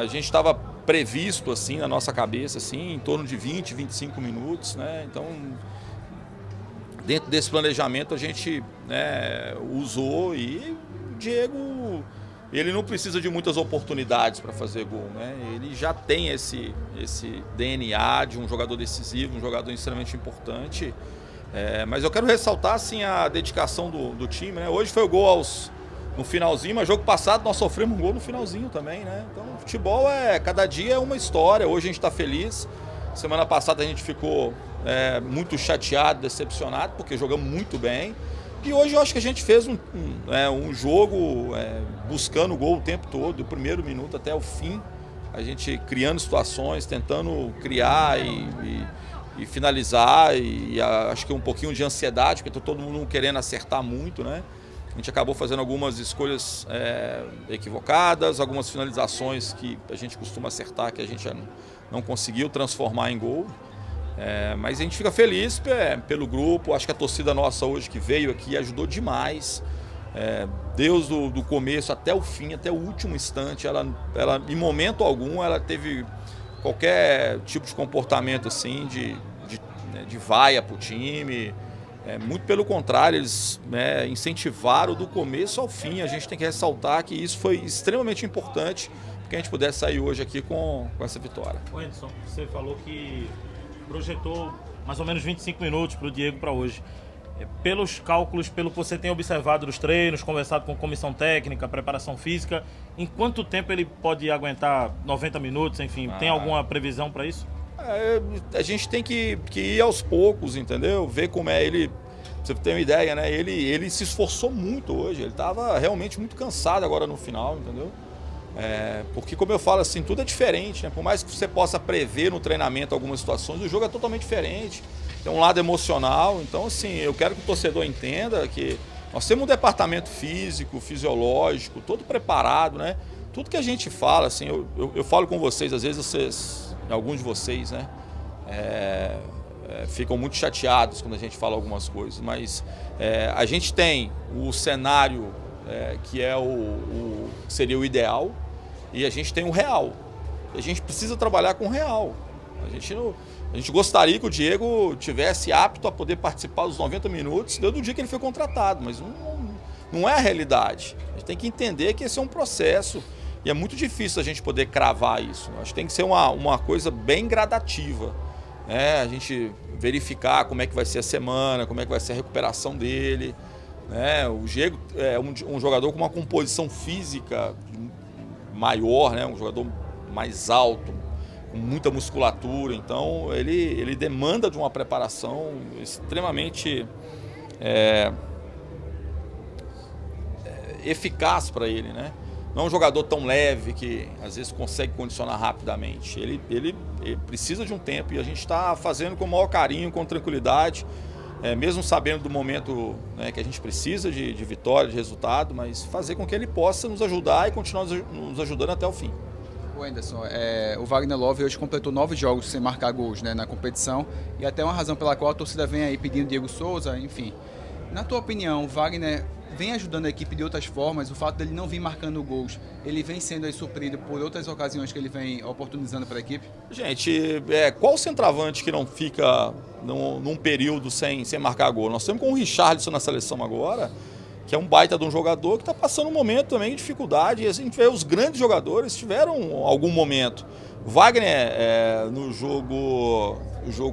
A gente estava previsto assim na nossa cabeça assim, em torno de 20, 25 minutos, né? Então, dentro desse planejamento a gente, né, usou, e o Diego, ele não precisa de muitas oportunidades para fazer gol, né? Ele já tem esse DNA de um jogador decisivo, um jogador extremamente importante. Mas eu quero ressaltar assim, a dedicação do time, né? Hoje foi o gol no finalzinho, mas jogo passado nós sofremos um gol no finalzinho também, né? Então, futebol cada dia é uma história. Hoje a gente está feliz. Semana passada a gente ficou muito chateado, decepcionado, porque jogamos muito bem. E hoje eu acho que a gente fez um jogo buscando o gol o tempo todo, do primeiro minuto até o fim. A gente criando situações, tentando criar e finalizar. E acho que um pouquinho de ansiedade, porque todo mundo querendo acertar muito, né? A gente acabou fazendo algumas escolhas equivocadas, algumas finalizações que a gente costuma acertar, que a gente não conseguiu transformar em gol. Mas a gente fica feliz pelo grupo. Acho que a torcida nossa hoje que veio aqui ajudou demais. Desde do começo até o fim, até o último instante, ela em momento algum ela teve qualquer tipo de comportamento assim, de vaia para o time. Muito pelo contrário, eles incentivaram do começo ao fim. A gente tem que ressaltar que isso foi extremamente importante para que a gente pudesse sair hoje aqui com essa vitória. Wenderson, você falou que projetou mais ou menos 25 minutos para o Diego para hoje. Pelos cálculos, pelo que você tem observado dos treinos, conversado com comissão técnica, preparação física, em quanto tempo ele pode aguentar 90 minutos, enfim, tem alguma previsão para isso? A gente tem que ir aos poucos, entendeu? Ver como ele. Pra você ter uma ideia, né? Ele se esforçou muito hoje, ele estava realmente muito cansado agora no final, entendeu? Porque, como eu falo assim, tudo é diferente, né? Por mais que você possa prever no treinamento algumas situações, o jogo é totalmente diferente. Tem um lado emocional, então assim, eu quero que o torcedor entenda que nós temos um departamento físico, fisiológico, todo preparado, né? Tudo que a gente fala, assim, eu falo com vocês, às vezes alguns de vocês, né, ficam muito chateados quando a gente fala algumas coisas, mas a gente tem o cenário que seria o ideal, e a gente tem o real. A gente precisa trabalhar com o real. A gente gostaria que o Diego tivesse apto a poder participar dos 90 minutos desde o dia que ele foi contratado, mas não é a realidade. A gente tem que entender que esse é um processo e é muito difícil a gente poder cravar isso. Acho que tem que ser uma coisa bem gradativa, né? A gente verificar como é que vai ser a semana, como é que vai ser a recuperação dele, né? O Diego é um jogador com uma composição física maior, né? Um jogador mais alto, com muita musculatura, então ele demanda de uma preparação extremamente eficaz para ele, né? Não é um jogador tão leve que às vezes consegue condicionar rapidamente. Ele precisa de um tempo, e a gente está fazendo com o maior carinho, com tranquilidade, mesmo sabendo do momento, né, que a gente precisa de vitória, de resultado, mas fazer com que ele possa nos ajudar e continuar nos ajudando até o fim. Wenderson, o Wagner Love hoje completou 9 jogos sem marcar gols, né, na competição, e até uma razão pela qual a torcida vem aí pedindo Diego Souza, enfim. Na tua opinião, o Wagner vem ajudando a equipe de outras formas? O fato dele não vir marcando gols, ele vem sendo aí suprido por outras ocasiões que ele vem oportunizando para a equipe? Gente, qual centroavante que não fica num período sem marcar gol? Nós temos com o Richarlison na seleção agora, que é um baita de um jogador que está passando um momento também de dificuldade. E a gente vê os grandes jogadores tiveram algum momento. O Wagner, no jogo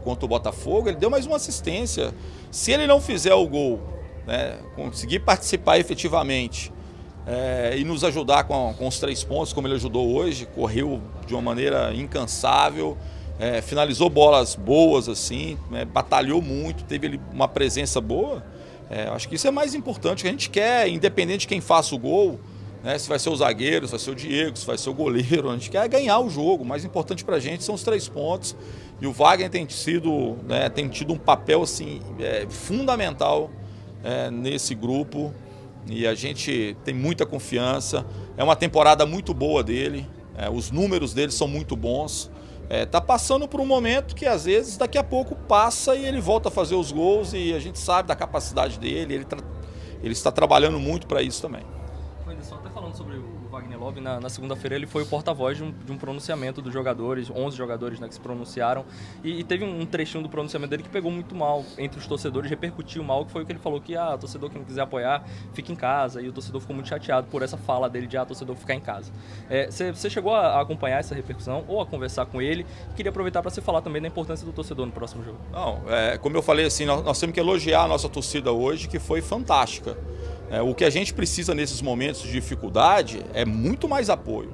contra o Botafogo, ele deu mais uma assistência. Se ele não fizer o gol, né, conseguir participar efetivamente e nos ajudar com os 3 pontos, como ele ajudou hoje, correu de uma maneira incansável, finalizou bolas boas, assim, batalhou muito, teve uma presença boa. Acho que isso é mais importante, que a gente quer, independente de quem faça o gol, né, se vai ser o zagueiro, se vai ser o Diego, se vai ser o goleiro, a gente quer ganhar o jogo. O mais importante para a gente são os 3 pontos, e o Wagner tem tido um papel assim, fundamental nesse grupo, e a gente tem muita confiança. É uma temporada muito boa dele, os números dele são muito bons. Tá passando por um momento que às vezes daqui a pouco passa e ele volta a fazer os gols, e a gente sabe da capacidade dele, ele está trabalhando muito para isso também. Wenderson, até falando sobre o Wagner Love, na segunda-feira, ele foi o porta-voz de um pronunciamento dos jogadores, 11 jogadores, né, que se pronunciaram, e teve um trechinho do pronunciamento dele que pegou muito mal entre os torcedores, repercutiu mal, que foi o que ele falou, que o torcedor que não quiser apoiar, fica em casa, e o torcedor ficou muito chateado por essa fala dele de torcedor ficar em casa. Você chegou a acompanhar essa repercussão, ou a conversar com ele? Queria aproveitar para você falar também da importância do torcedor no próximo jogo. Não, como eu falei, assim, nós temos que elogiar a nossa torcida hoje, que foi fantástica. O que a gente precisa nesses momentos de dificuldade é muito mais apoio.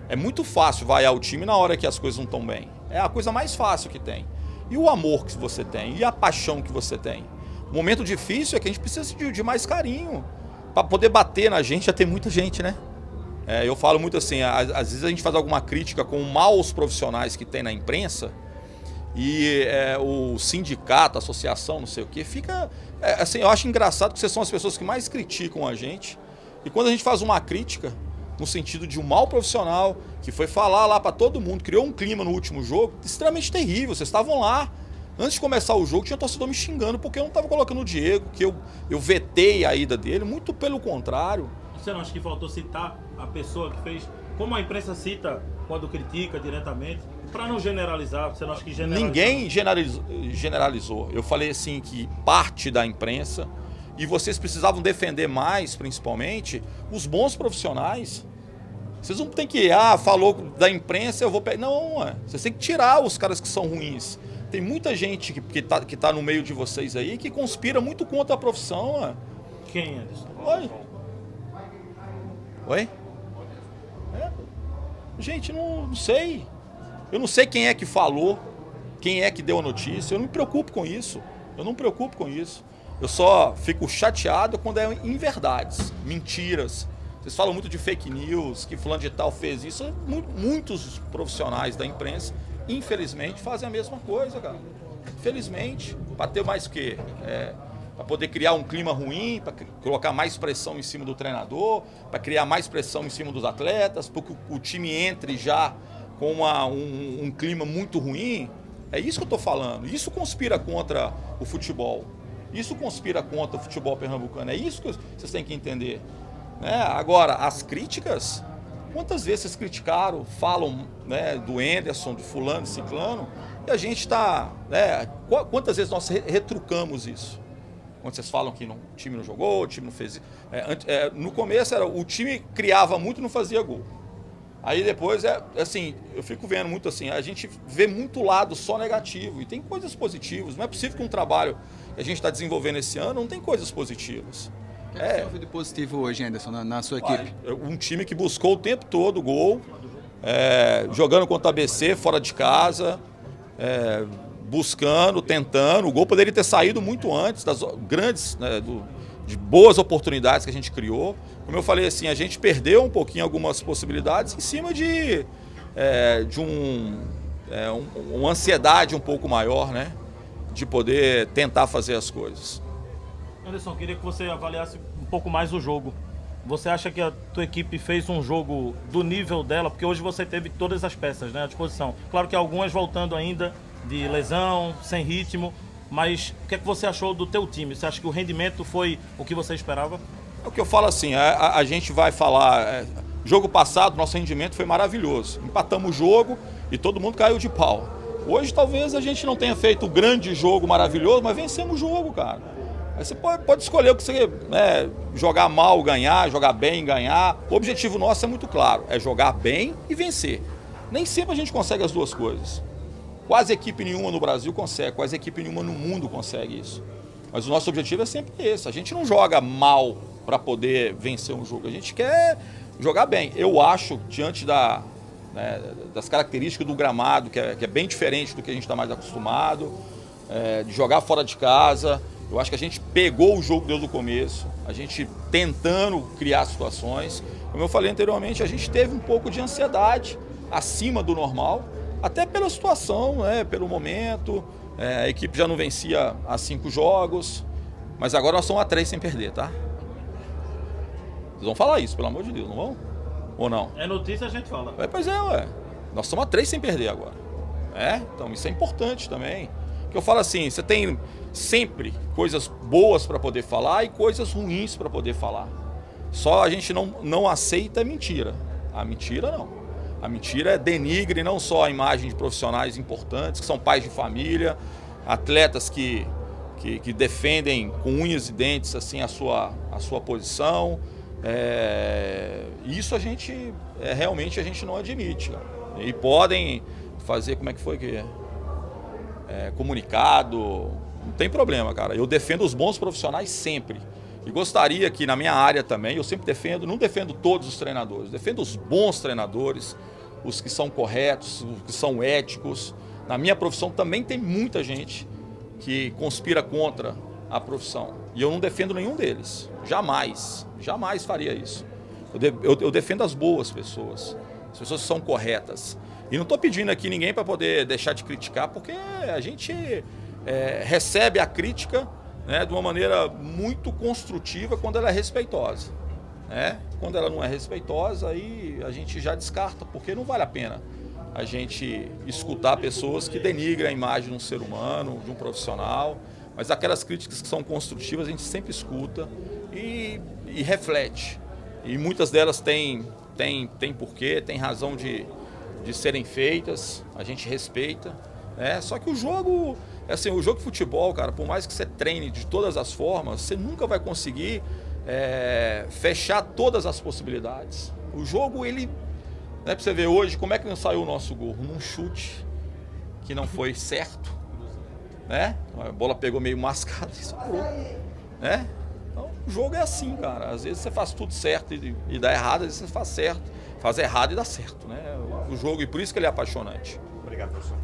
É muito fácil vaiar o time na hora que as coisas não estão bem. É a coisa mais fácil que tem. E o amor que você tem, e a paixão que você tem. O momento difícil é que a gente precisa de mais carinho. Para poder bater na gente, já tem muita gente, né? Eu falo muito assim, às vezes a gente faz alguma crítica com maus profissionais que tem na imprensa, e o sindicato, a associação, não sei o que, fica... assim, eu acho engraçado que vocês são as pessoas que mais criticam a gente. E quando a gente faz uma crítica, no sentido de um mau profissional, que foi falar lá para todo mundo, criou um clima no último jogo, extremamente terrível. Vocês estavam lá, antes de começar o jogo, tinha torcedor me xingando porque eu não estava colocando o Diego, que eu vetei a ida dele, muito pelo contrário. Você não acha que faltou citar a pessoa que fez, como a imprensa cita quando critica diretamente, para não generalizar? Você não acha que generalizou? Ninguém generalizou. Eu falei assim que parte da imprensa, e vocês precisavam defender mais, principalmente, os bons profissionais. Vocês não tem que, falou da imprensa, eu vou pegar. Não, vocês têm que tirar os caras que são ruins. Tem muita gente que tá no meio de vocês aí que conspira muito contra a profissão. Quem, Anderson? Oi? Gente, não sei. Eu não sei quem é que falou, quem é que deu a notícia. Eu não me preocupo com isso. Eu só fico chateado quando é inverdades, mentiras. Vocês falam muito de fake news, que fulano de tal fez isso. Muitos profissionais da imprensa, infelizmente, fazem a mesma coisa, cara. Infelizmente. Para ter mais o quê? Para poder criar um clima ruim, para colocar mais pressão em cima do treinador, para criar mais pressão em cima dos atletas, para que o time entre já com um clima muito ruim. É isso que eu estou falando. Isso conspira contra o futebol. Isso conspira contra o futebol pernambucano. É isso que vocês têm que entender. Agora, as críticas, quantas vezes vocês criticaram, falam, do Anderson, de fulano, de ciclano, e a gente está... quantas vezes nós retrucamos isso? Quando vocês falam que o time não jogou, o time não fez... no começo, o time criava muito e não fazia gol. Aí depois, assim, eu fico vendo muito assim, a gente vê muito lado só negativo, e tem coisas positivas. Não é possível que um trabalho que a gente está desenvolvendo esse ano não tem coisas positivas. O que você ouviu de positivo hoje, Anderson, na sua equipe? Um time que buscou o tempo todo o gol, jogando contra a ABC, fora de casa, buscando, tentando. O gol poderia ter saído muito antes das grandes, de boas oportunidades que a gente criou. Como eu falei assim, a gente perdeu um pouquinho algumas possibilidades em cima de uma ansiedade um pouco maior, de poder tentar fazer as coisas. Anderson, queria que você avaliasse um pouco mais o jogo. Você acha que a tua equipe fez um jogo do nível dela? Porque hoje você teve todas as peças, à disposição. Claro que algumas voltando ainda de lesão, sem ritmo, mas o que é que você achou do teu time? Você acha que o rendimento foi o que você esperava? É o que eu falo assim, a gente vai falar... jogo passado, nosso rendimento foi maravilhoso. Empatamos o jogo e todo mundo caiu de pau. Hoje talvez a gente não tenha feito o grande jogo maravilhoso, mas vencemos o jogo, cara. Aí você pode escolher o que você... jogar mal, ganhar, jogar bem, ganhar. O objetivo nosso é muito claro, é jogar bem e vencer. Nem sempre a gente consegue as duas coisas. Quase equipe nenhuma no Brasil consegue, quase equipe nenhuma no mundo consegue isso. Mas o nosso objetivo é sempre esse. A gente não joga mal para poder vencer um jogo. A gente quer jogar bem. Eu acho, diante das características do gramado, que é bem diferente do que a gente está mais acostumado, de jogar fora de casa, eu acho que a gente pegou o jogo desde o começo, a gente tentando criar situações. Como eu falei anteriormente, a gente teve um pouco de ansiedade acima do normal, até pela situação, pelo momento. A equipe já não vencia há 5 jogos, mas agora nós estamos a 3 sem perder, tá? Vocês vão falar isso, pelo amor de Deus, não vão? Ou não? É notícia, a gente fala. Pois é. Nós estamos a 3 sem perder agora. Então isso é importante também. Porque eu falo assim, você tem sempre coisas boas para poder falar e coisas ruins para poder falar. Só a gente não aceita é mentira. A mentira não. A mentira é denigre não só a imagem de profissionais importantes, que são pais de família, atletas que defendem com unhas e dentes assim, a sua posição. Isso a gente, realmente a gente não admite. Cara. E podem fazer, como é que foi que comunicado, não tem problema, cara. Eu defendo os bons profissionais sempre. E gostaria que na minha área também, eu sempre defendo, não defendo todos os treinadores, defendo os bons treinadores, os que são corretos, os que são éticos. Na minha profissão também tem muita gente que conspira contra a profissão. E eu não defendo nenhum deles. Jamais faria isso. Eu defendo as boas pessoas, as pessoas que são corretas. E não estou pedindo aqui ninguém para poder deixar de criticar, porque a gente recebe a crítica, né, de uma maneira muito construtiva quando ela é respeitosa. Né? Quando ela não é respeitosa, aí a gente já descarta, porque não vale a pena a gente escutar pessoas que denigram a imagem de um ser humano, de um profissional. Mas aquelas críticas que são construtivas a gente sempre escuta e reflete. E muitas delas têm porquê, têm razão de serem feitas, a gente respeita. Só que o jogo, assim, o jogo de futebol, cara, por mais que você treine de todas as formas, você nunca vai conseguir fechar todas as possibilidades. O jogo, ele... Pra você ver hoje, como é que não saiu o nosso gol? Num chute que não foi certo. Né? A bola pegou meio mascada e sobrou. Né? Então, o jogo é assim, cara. Às vezes você faz tudo certo e dá errado, às vezes você faz certo. Faz errado e dá certo. Né? O jogo, e por isso que ele é apaixonante. Obrigado, professor.